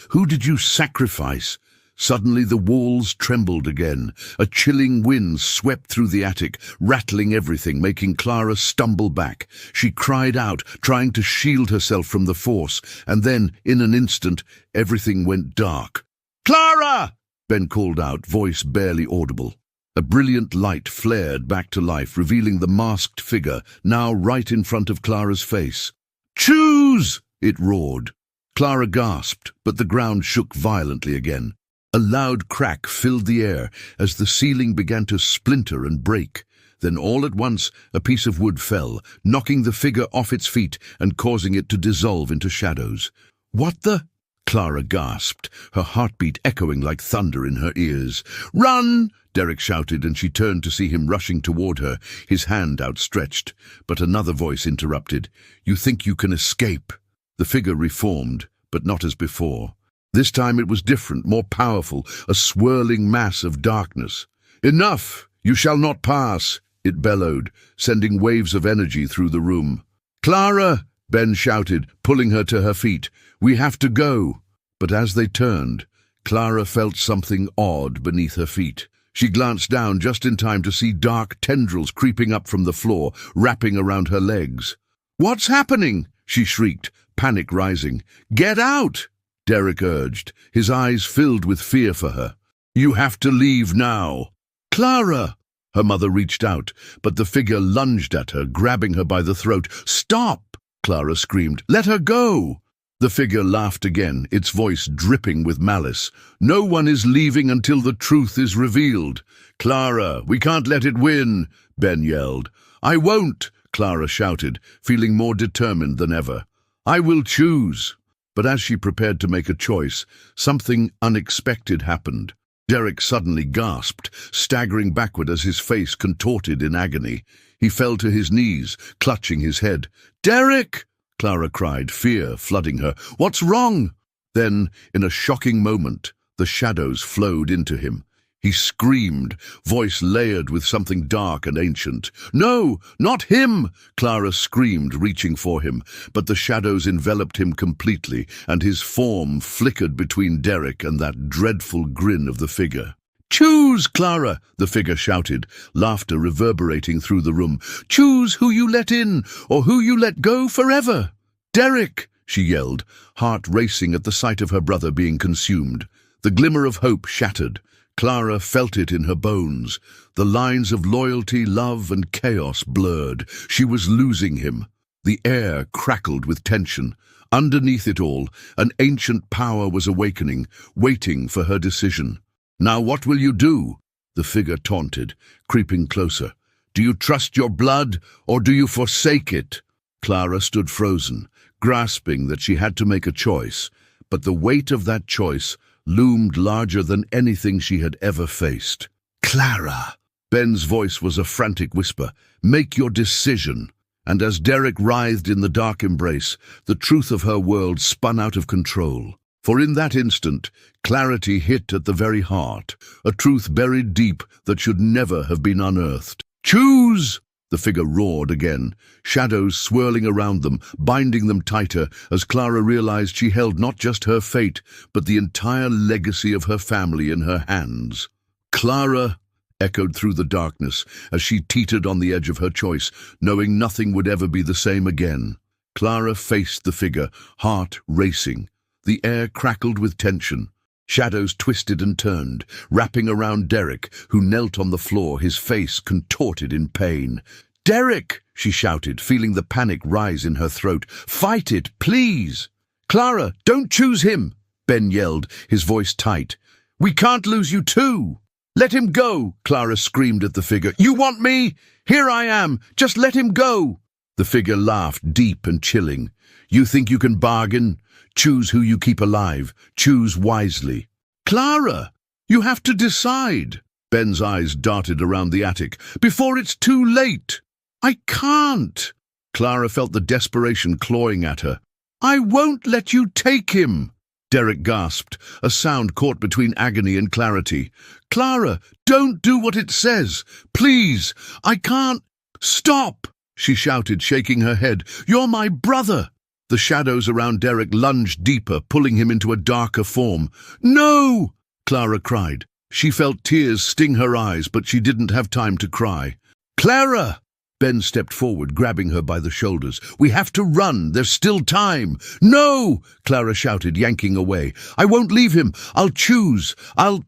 Who did you sacrifice?" Suddenly the walls trembled again. A chilling wind swept through the attic, rattling everything, making Clara stumble back. She cried out, trying to shield herself from the force, and then, in an instant, everything went dark. "Clara!" Ben called out, voice barely audible. A brilliant light flared back to life, revealing the masked figure, now right in front of Clara's face. "Choose!" it roared. Clara gasped, but the ground shook violently again. A loud crack filled the air as the ceiling began to splinter and break. Then all at once a piece of wood fell, knocking the figure off its feet and causing it to dissolve into shadows. "What the?" Clara gasped, her heartbeat echoing like thunder in her ears. "Run!" Derek shouted, and she turned to see him rushing toward her, his hand outstretched. But another voice interrupted. "You think you can escape?" The figure reformed, but not as before. This time it was different, more powerful, a swirling mass of darkness. "Enough! You shall not pass!" it bellowed, sending waves of energy through the room. "Clara!" Ben shouted, pulling her to her feet. "We have to go." But as they turned, Clara felt something odd beneath her feet. She glanced down just in time to see dark tendrils creeping up from the floor, wrapping around her legs. "What's happening?" she shrieked, panic rising. "Get out!" Derek urged, his eyes filled with fear for her. "You have to leave now." "Clara!" Her mother reached out, but the figure lunged at her, grabbing her by the throat. "Stop!" Clara screamed. "Let her go!" The figure laughed again, its voice dripping with malice. "No one is leaving until the truth is revealed." "Clara, we can't let it win," Ben yelled. "I won't," Clara shouted, feeling more determined than ever. "I will choose." But as she prepared to make a choice, something unexpected happened. Derek suddenly gasped, staggering backward as his face contorted in agony. He fell to his knees, clutching his head. "Derek!" Clara cried, fear flooding her. "What's wrong?" Then, in a shocking moment, the shadows flowed into him. He screamed, voice layered with something dark and ancient. "No, not him!" Clara screamed, reaching for him, but the shadows enveloped him completely, and his form flickered between Derek and that dreadful grin of the figure. "Choose, Clara!" the figure shouted, laughter reverberating through the room. "Choose who you let in, or who you let go forever." "Derek!" she yelled, heart racing at the sight of her brother being consumed. The glimmer of hope shattered. Clara felt it in her bones. The lines of loyalty, love, and chaos blurred. She was losing him. The air crackled with tension. Underneath it all, an ancient power was awakening, waiting for her decision. "Now what will you do?" the figure taunted, creeping closer. "Do you trust your blood, or do you forsake it?" Clara stood frozen, grasping that she had to make a choice, but the weight of that choice loomed larger than anything she had ever faced. "Clara!" Ben's voice was a frantic whisper. "Make your decision." And as Derek writhed in the dark embrace, the truth of her world spun out of control. For in that instant, clarity hit at the very heart, a truth buried deep that should never have been unearthed. "Choose!" The figure roared again, shadows swirling around them, binding them tighter, as Clara realized she held not just her fate, but the entire legacy of her family in her hands. "Clara!" echoed through the darkness, as she teetered on the edge of her choice, knowing nothing would ever be the same again. Clara faced the figure, heart racing. The air crackled with tension. Shadows twisted and turned, wrapping around Derek, who knelt on the floor, his face contorted in pain. "Derek!" she shouted, feeling the panic rise in her throat. "Fight it, please!" "Clara, don't choose him!" Ben yelled, his voice tight. "We can't lose you too!" "Let him go!" Clara screamed at the figure. "You want me? Here I am! Just let him go!" The figure laughed, deep and chilling. "You think you can bargain? Choose who you keep alive. Choose wisely." "Clara, you have to decide." Ben's eyes darted around the attic. "Before it's too late." "I can't." Clara felt the desperation clawing at her. "I won't let you take him." Derek gasped, a sound caught between agony and clarity. "Clara, don't do what it says. Please, I can't." "Stop!" she shouted, shaking her head. "You're my brother." The shadows around Derek lunged deeper, pulling him into a darker form. "No!" Clara cried. She felt tears sting her eyes, but she didn't have time to cry. "Clara!" Ben stepped forward, grabbing her by the shoulders. "We have to run. There's still time." "No!" Clara shouted, yanking away. "I won't leave him. I'll choose. I'll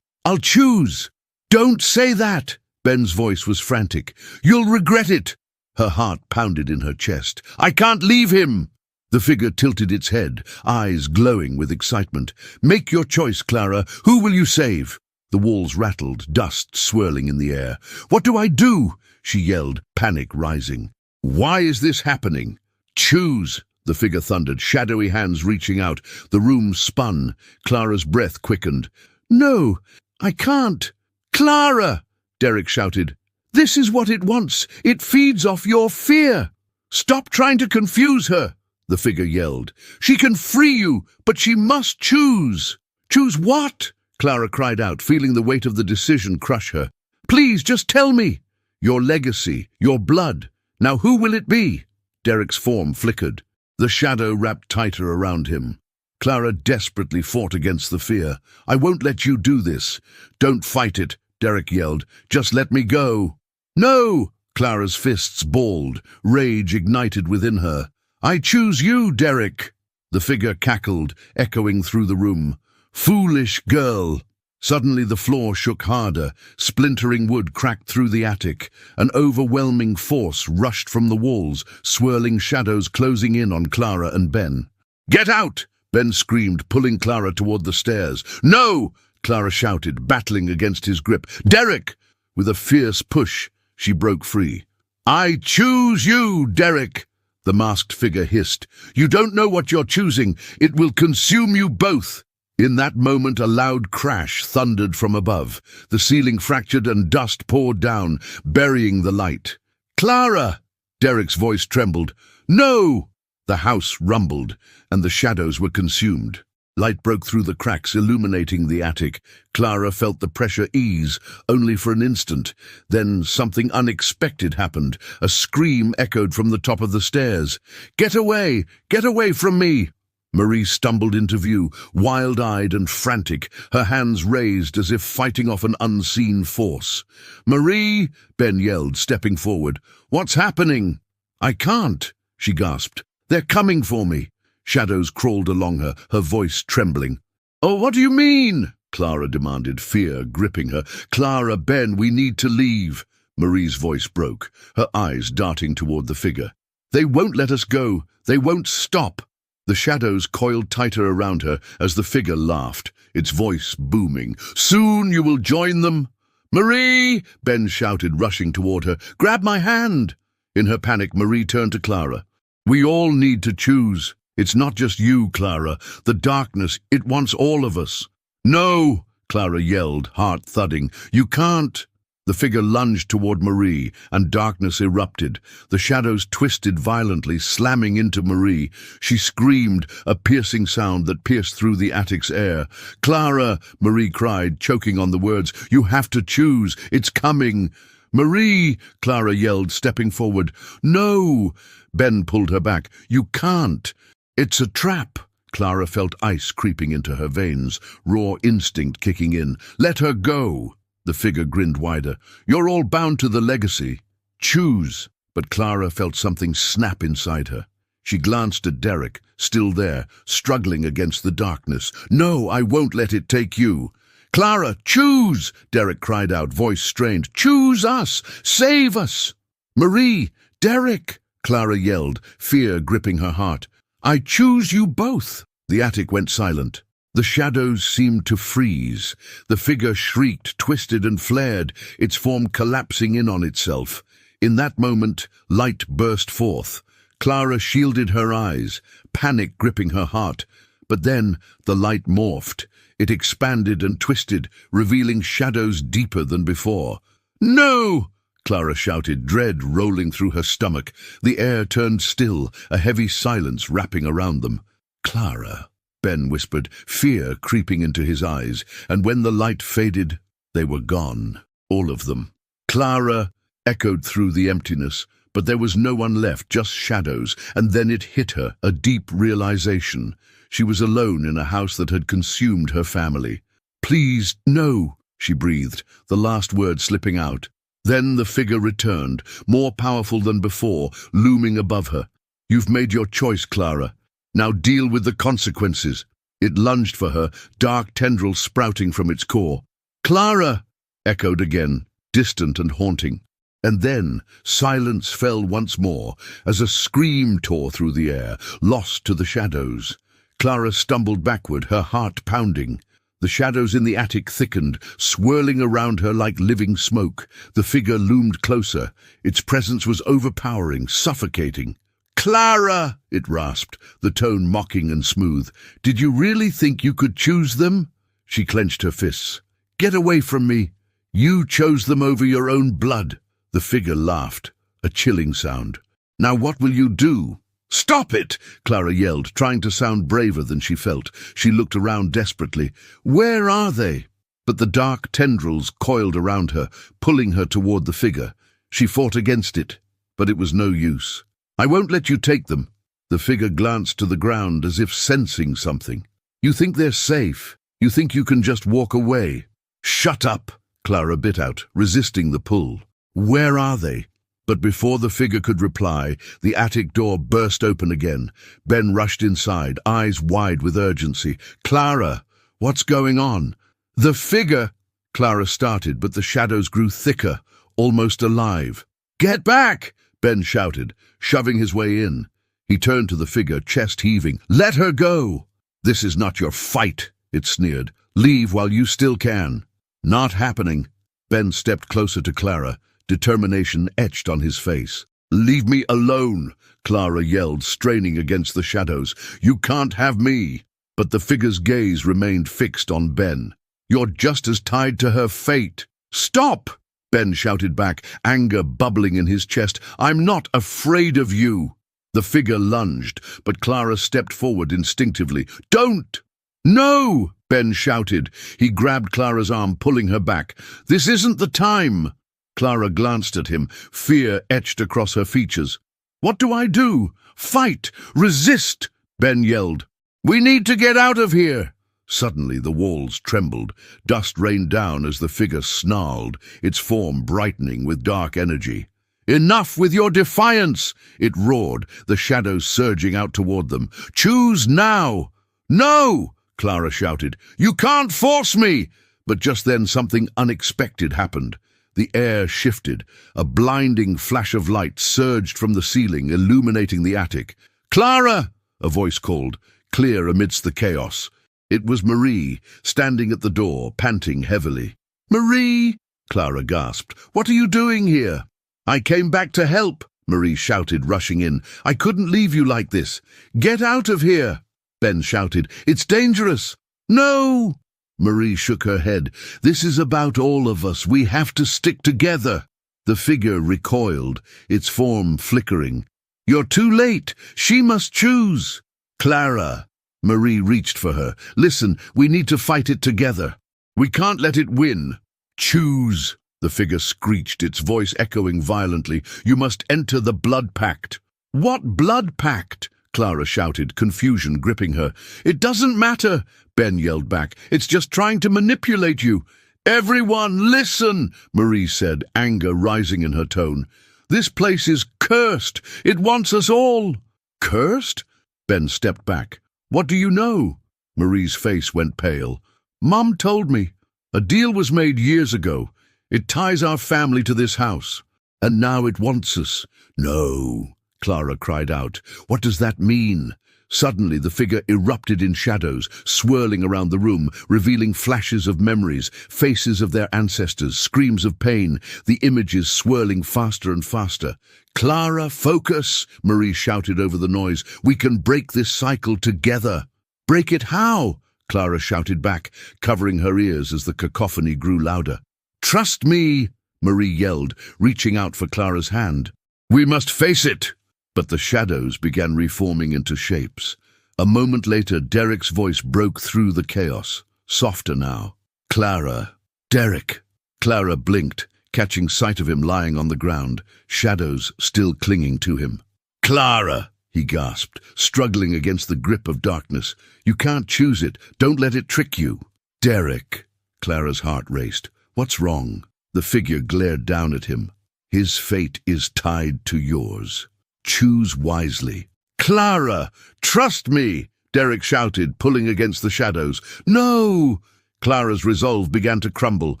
choose." "Don't say that!" Ben's voice was frantic. "You'll regret it." Her heart pounded in her chest. "I can't leave him." The figure tilted its head, eyes glowing with excitement. "Make your choice, Clara. Who will you save?" The walls rattled, dust swirling in the air. "What do I do?" she yelled, panic rising. "Why is this happening?" "Choose," the figure thundered, shadowy hands reaching out. The room spun. Clara's breath quickened. "No, I can't. Clara!" Derek shouted. "This is what it wants. It feeds off your fear." "Stop trying to confuse her," the figure yelled. "She can free you, but she must choose." "Choose what?" Clara cried out, feeling the weight of the decision crush her. "Please, just tell me." "Your legacy, your blood. Now who will it be?" Derek's form flickered. The shadow wrapped tighter around him. Clara desperately fought against the fear. "I won't let you do this." "Don't fight it," Derek yelled. "Just let me go." "No!" Clara's fists balled, rage ignited within her. "I choose you, Derek." The figure cackled, echoing through the room. "Foolish girl." Suddenly the floor shook harder, splintering wood cracked through the attic. An overwhelming force rushed from the walls, swirling shadows closing in on Clara and Ben. "Get out!" Ben screamed, pulling Clara toward the stairs. "No!" Clara shouted, battling against his grip. "Derek!" With a fierce push, she broke free. "I choose you, Derek!" The masked figure hissed. "You don't know what you're choosing. It will consume you both." In that moment, a loud crash thundered from above. The ceiling fractured and dust poured down, burying the light. "Clara!" Derek's voice trembled. "No!" The house rumbled, and the shadows were consumed. Light broke through the cracks, illuminating the attic. Clara felt the pressure ease, only for an instant. Then something unexpected happened. A scream echoed from the top of the stairs. "Get away! Get away from me!" Marie stumbled into view, wild-eyed and frantic, her hands raised as if fighting off an unseen force. "Marie!" Ben yelled, stepping forward. "What's happening?" "I can't," she gasped. "They're coming for me." Shadows crawled along her, her voice trembling. "Oh, what do you mean?" Clara demanded, fear gripping her. "Clara, Ben, we need to leave." Marie's voice broke, her eyes darting toward the figure. "They won't let us go. They won't stop." The shadows coiled tighter around her as the figure laughed, its voice booming. "Soon you will join them." "Marie!" Ben shouted, rushing toward her. "Grab my hand!" In her panic, Marie turned to Clara. "We all need to choose. It's not just you, Clara. The darkness, it wants all of us." "No!" Clara yelled, heart thudding. "You can't." The figure lunged toward Marie, and darkness erupted. The shadows twisted violently, slamming into Marie. She screamed, a piercing sound that pierced through the attic's air. "Clara!" Marie cried, choking on the words. "You have to choose. It's coming." "Marie!" Clara yelled, stepping forward. "No!" Ben pulled her back. "You can't. It's a trap." Clara felt ice creeping into her veins, raw instinct kicking in. "Let her go." The figure grinned wider. "You're all bound to the legacy. Choose." But Clara felt something snap inside her. She glanced at Derek, still there, struggling against the darkness. "No, I won't let it take you." "Clara, choose!" Derek cried out, voice strained. "Choose us! Save us!" "Marie! Derek!" Clara yelled, fear gripping her heart. "I choose you both." The attic went silent. The shadows seemed to freeze. The figure shrieked, twisted and flared, its form collapsing in on itself. In that moment, light burst forth. Clara shielded her eyes, panic gripping her heart. But then the light morphed. It expanded and twisted, revealing shadows deeper than before. "No!" Clara shouted, dread rolling through her stomach. The air turned still, a heavy silence wrapping around them. "Clara," Ben whispered, fear creeping into his eyes, and when the light faded, they were gone, all of them. "Clara," echoed through the emptiness, but there was no one left, just shadows, and then it hit her, a deep realization. She was alone in a house that had consumed her family. "Please, no," she breathed, the last word slipping out. Then the figure returned, more powerful than before, looming above her. "You've made your choice, Clara. Now deal with the consequences." It lunged for her, dark tendrils sprouting from its core. "Clara!" echoed again, distant and haunting. And then silence fell once more, as a scream tore through the air, lost to the shadows. Clara stumbled backward, her heart pounding. The shadows in the attic thickened, swirling around her like living smoke. The figure loomed closer. Its presence was overpowering, suffocating. Clara, it rasped, the tone mocking and smooth. Did you really think you could choose them? She clenched her fists. Get away from me. You chose them over your own blood. The figure laughed, a chilling sound. Now what will you do? Stop it! Clara yelled, trying to sound braver than she felt. She looked around desperately. Where are they? But the dark tendrils coiled around her, pulling her toward the figure. She fought against it, but it was no use. I won't let you take them. The figure glanced to the ground as if sensing something. You think they're safe. You think you can just walk away. Shut up, Clara bit out, resisting the pull. Where are they? But before the figure could reply, the attic door burst open again. Ben rushed inside, eyes wide with urgency. Clara, what's going on? The figure! Clara started, but the shadows grew thicker, almost alive. Get back! Ben shouted, shoving his way in. He turned to the figure, chest heaving. Let her go! This is not your fight, it sneered. Leave while you still can. Not happening. Ben stepped closer to Clara, determination etched on his face. Leave me alone, Clara yelled, straining against the shadows. You can't have me. But the figure's gaze remained fixed on Ben. You're just as tied to her fate. Stop! Ben shouted back, anger bubbling in his chest. I'm not afraid of you. The figure lunged, but Clara stepped forward instinctively. Don't! No! Ben shouted. He grabbed Clara's arm, pulling her back. This isn't the time. Clara glanced at him, fear etched across her features. What do I do? Fight! Resist! Ben yelled. We need to get out of here! Suddenly the walls trembled. Dust rained down as the figure snarled, its form brightening with dark energy. Enough with your defiance! It roared, the shadows surging out toward them. Choose now! No! Clara shouted. You can't force me! But just then something unexpected happened. The air shifted. A blinding flash of light surged from the ceiling, illuminating the attic. Clara! A voice called, clear amidst the chaos. It was Marie, standing at the door, panting heavily. Marie! Clara gasped. What are you doing here? I came back to help, Marie shouted, rushing in. I couldn't leave you like this. Get out of here! Ben shouted. It's dangerous! No! Marie shook her head. This is about all of us. We have to stick together. The figure recoiled, its form flickering. You're too late. She must choose. Clara! Marie reached for her. Listen, we need to fight it together. We can't let it win. Choose! The figure screeched, its voice echoing violently. You must enter the blood pact. What blood pact? Clara shouted, confusion gripping her. It doesn't matter, Ben yelled back. It's just trying to manipulate you. Everyone, listen, Marie said, anger rising in her tone. This place is cursed. It wants us all. Cursed? Ben stepped back. What do you know? Marie's face went pale. Mum told me. A deal was made years ago. It ties our family to this house. And now it wants us. No, Clara cried out. What does that mean? Suddenly the figure erupted in shadows, swirling around the room, revealing flashes of memories, faces of their ancestors, screams of pain, the images swirling faster and faster. Clara, focus! Marie shouted over the noise. We can break this cycle together. Break it how? Clara shouted back, covering her ears as the cacophony grew louder. Trust me, Marie yelled, reaching out for Clara's hand. We must face it! But the shadows began reforming into shapes. A moment later, Derek's voice broke through the chaos, softer now. Clara. Derek. Clara blinked, catching sight of him lying on the ground, shadows still clinging to him. Clara, he gasped, struggling against the grip of darkness. You can't choose it. Don't let it trick you. Derek. Clara's heart raced. What's wrong? The figure glared down at him. His fate is tied to yours. Choose wisely. Clara, trust me, Derek shouted, pulling against the shadows. No! Clara's resolve began to crumble.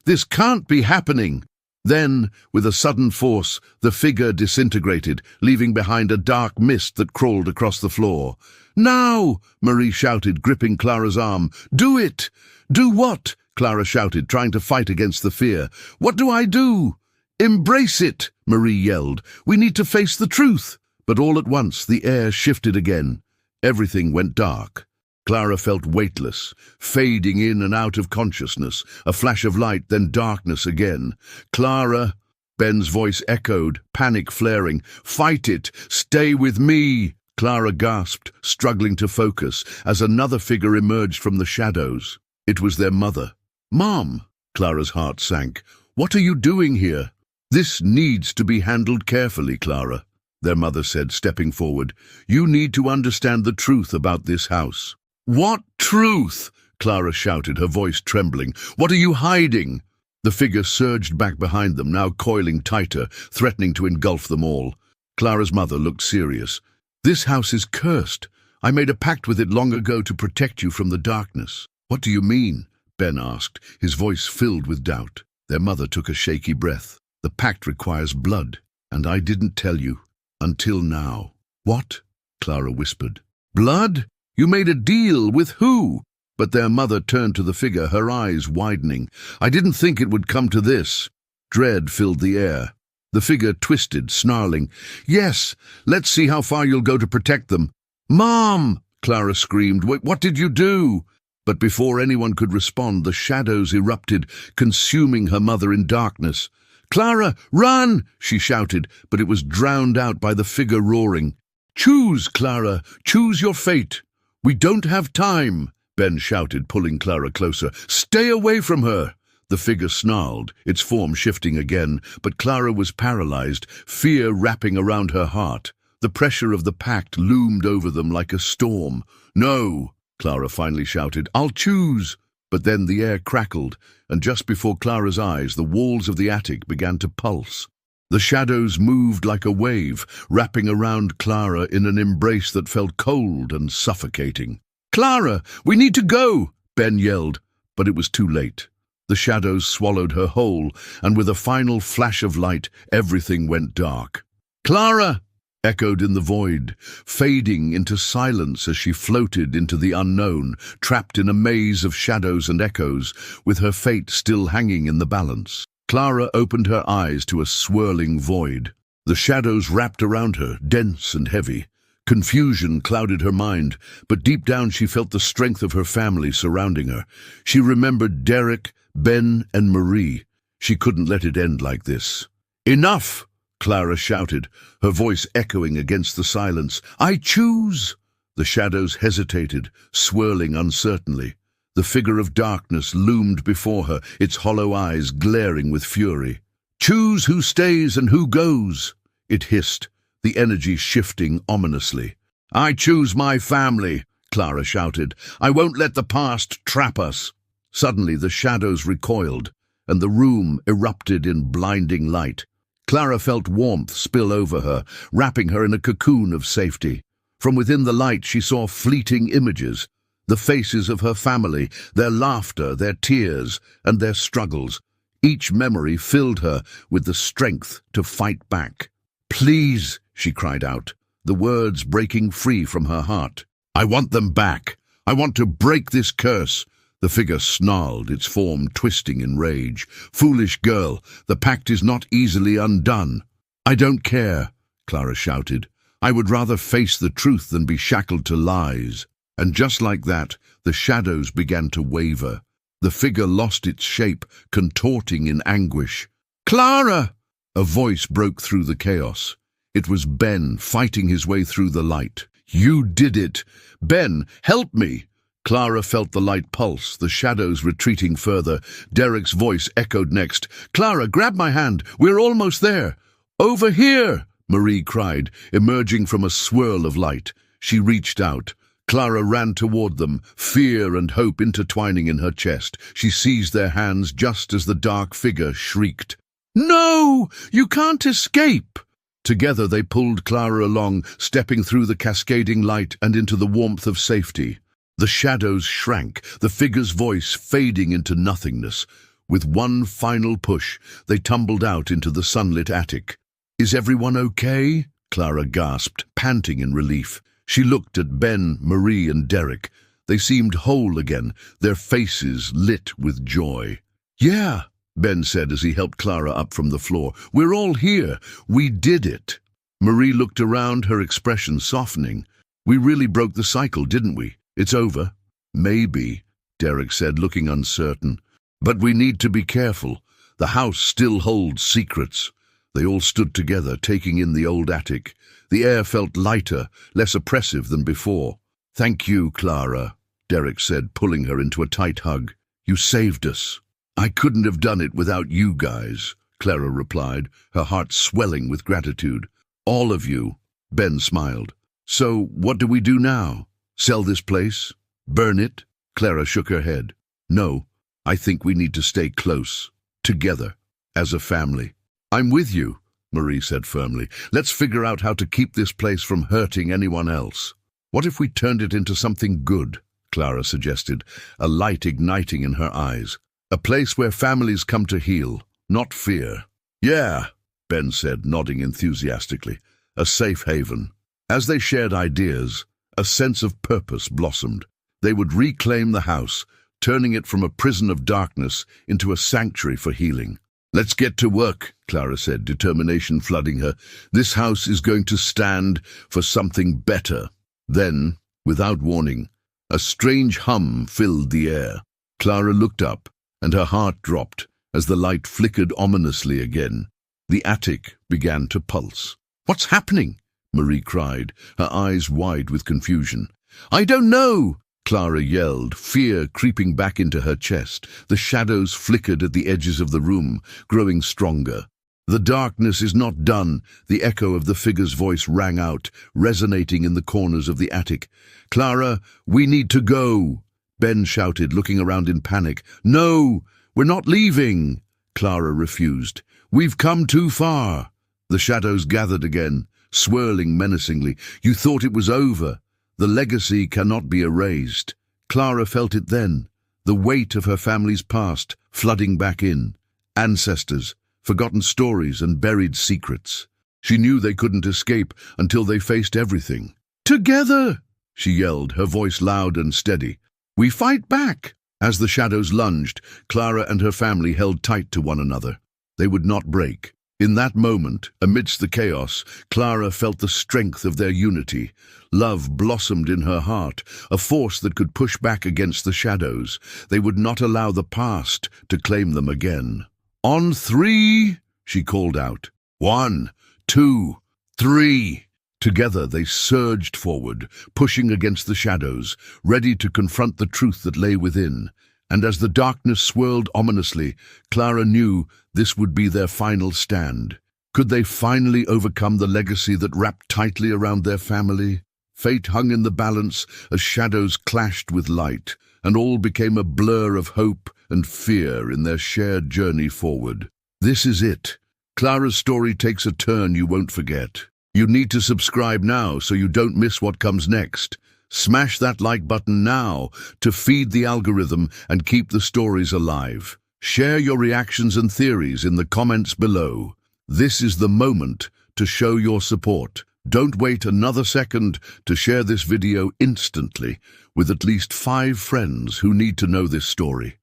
This can't be happening. Then, with a sudden force, the figure disintegrated, leaving behind a dark mist that crawled across the floor. Now! Marie shouted, gripping Clara's arm. Do it! Do what? Clara shouted, trying to fight against the fear. What do I do? Embrace it, Marie yelled. We need to face the truth. But all at once the air shifted again. Everything went dark. Clara felt weightless, fading in and out of consciousness, a flash of light, then darkness again. "Clara," Ben's voice echoed, panic flaring. "Fight it! Stay with me!" Clara gasped, struggling to focus, as another figure emerged from the shadows. It was their mother. "Mom!" Clara's heart sank. "What are you doing here?" "This needs to be handled carefully, Clara," their mother said, stepping forward. "You need to understand the truth about this house." "What truth?" Clara shouted, her voice trembling. "What are you hiding?" The figure surged back behind them, now coiling tighter, threatening to engulf them all. Clara's mother looked serious. "This house is cursed. I made a pact with it long ago to protect you from the darkness." "What do you mean?" Ben asked, his voice filled with doubt. Their mother took a shaky breath. "The pact requires blood, and I didn't tell you. Until now." "What?" Clara whispered. "Blood? You made a deal with who?" But their mother turned to the figure, her eyes widening. "I didn't think it would come to this." Dread filled the air. The figure twisted, snarling. "Yes, let's see how far you'll go to protect them." "Mom!" Clara screamed. "What did you do?" But before anyone could respond, the shadows erupted, consuming her mother in darkness. "Clara, run!" she shouted, but it was drowned out by the figure roaring. "Choose, Clara, choose your fate." "We don't have time," Ben shouted, pulling Clara closer. "Stay away from her." The figure snarled, its form shifting again, but Clara was paralyzed, fear wrapping around her heart. The pressure of the pact loomed over them like a storm. "No," Clara finally shouted. "I'll choose." But then the air crackled, and just before Clara's eyes, the walls of the attic began to pulse. The shadows moved like a wave, wrapping around Clara in an embrace that felt cold and suffocating. "Clara, we need to go!" Ben yelled, but it was too late. The shadows swallowed her whole, and with a final flash of light, everything went dark. "Clara!" echoed in the void, fading into silence as she floated into the unknown, trapped in a maze of shadows and echoes, with her fate still hanging in the balance. Clara opened her eyes to a swirling void. The shadows wrapped around her, dense and heavy. Confusion clouded her mind, but deep down she felt the strength of her family surrounding her. She remembered Derek, Ben, and Marie. She couldn't let it end like this. "Enough!" Clara shouted, her voice echoing against the silence. "I choose!" The shadows hesitated, swirling uncertainly. The figure of darkness loomed before her, its hollow eyes glaring with fury. "Choose who stays and who goes," it hissed, the energy shifting ominously. "I choose my family," Clara shouted. "I won't let the past trap us." Suddenly the shadows recoiled, and the room erupted in blinding light. Clara felt warmth spill over her, wrapping her in a cocoon of safety. From within the light she saw fleeting images, the faces of her family, their laughter, their tears, and their struggles. Each memory filled her with the strength to fight back. "Please," she cried out, the words breaking free from her heart. "I want them back. I want to break this curse." The figure snarled, its form twisting in rage. "Foolish girl, the pact is not easily undone." "I don't care," Clara shouted. "I would rather face the truth than be shackled to lies." And just like that, the shadows began to waver. The figure lost its shape, contorting in anguish. "Clara!" A voice broke through the chaos. It was Ben, fighting his way through the light. "You did it! Ben, help me!" Clara felt the light pulse, the shadows retreating further. Derek's voice echoed next. "Clara, grab my hand. We're almost there." "Over here!" Marie cried, emerging from a swirl of light. She reached out. Clara ran toward them, fear and hope intertwining in her chest. She seized their hands just as the dark figure shrieked. "No! You can't escape!" Together they pulled Clara along, stepping through the cascading light and into the warmth of safety. The shadows shrank, the figure's voice fading into nothingness. With one final push, they tumbled out into the sunlit attic. "Is everyone okay?" Clara gasped, panting in relief. She looked at Ben, Marie, and Derek. They seemed whole again, their faces lit with joy. "Yeah," Ben said as he helped Clara up from the floor. "We're all here. We did it." Marie looked around, her expression softening. We really broke the cycle, didn't we? It's over. Maybe, Derek said, looking uncertain. But we need to be careful. The house still holds secrets. They all stood together, taking in the old attic. The air felt lighter, less oppressive than before. Thank you, Clara, Derek said, pulling her into a tight hug. You saved us. I couldn't have done it without you guys, Clara replied, her heart swelling with gratitude. All of you, Ben smiled. So, what do we do now? Sell this place? Burn it? Clara shook her head. No, I think we need to stay close, together, as a family. I'm with you, Marie said firmly. Let's figure out how to keep this place from hurting anyone else. What if we turned it into something good? Clara suggested, a light igniting in her eyes. A place where families come to heal, not fear. Yeah, Ben said, nodding enthusiastically. A safe haven. As they shared ideas, a sense of purpose blossomed. They would reclaim the house, turning it from a prison of darkness into a sanctuary for healing. Let's get to work, Clara said, determination flooding her. This house is going to stand for something better. Then, without warning, a strange hum filled the air. Clara looked up, and her heart dropped as the light flickered ominously again. The attic began to pulse. What's happening? Marie cried, her eyes wide with confusion. I don't know, Clara yelled, fear creeping back into her chest. The shadows flickered at the edges of the room, growing stronger. The darkness is not done, the echo of the figure's voice rang out, resonating in the corners of the attic. Clara, we need to go, Ben shouted, looking around in panic. No, we're not leaving, Clara refused. We've come too far. The shadows gathered again, swirling menacingly. You thought it was over. The legacy cannot be erased. Clara felt it then, the weight of her family's past flooding back in. Ancestors, forgotten stories and buried secrets. She knew they couldn't escape until they faced everything. Together, she yelled, her voice loud and steady. We fight back. As the shadows lunged, Clara and her family held tight to one another. They would not break. In that moment, amidst the chaos, Clara felt the strength of their unity. Love blossomed in her heart, a force that could push back against the shadows. They would not allow the past to claim them again. On three, she called out. 1, 2, 3. Together they surged forward, pushing against the shadows, ready to confront the truth that lay within. And as the darkness swirled ominously, Clara knew this would be their final stand. Could they finally overcome the legacy that wrapped tightly around their family? Fate hung in the balance as shadows clashed with light, and all became a blur of hope and fear in their shared journey forward. This is it. Clara's story takes a turn you won't forget. You need to subscribe now so you don't miss what comes next. Smash that like button now to feed the algorithm and keep the stories alive. Share your reactions and theories in the comments below. This is the moment to show your support. Don't wait another second to share this video instantly with at least 5 friends who need to know this story.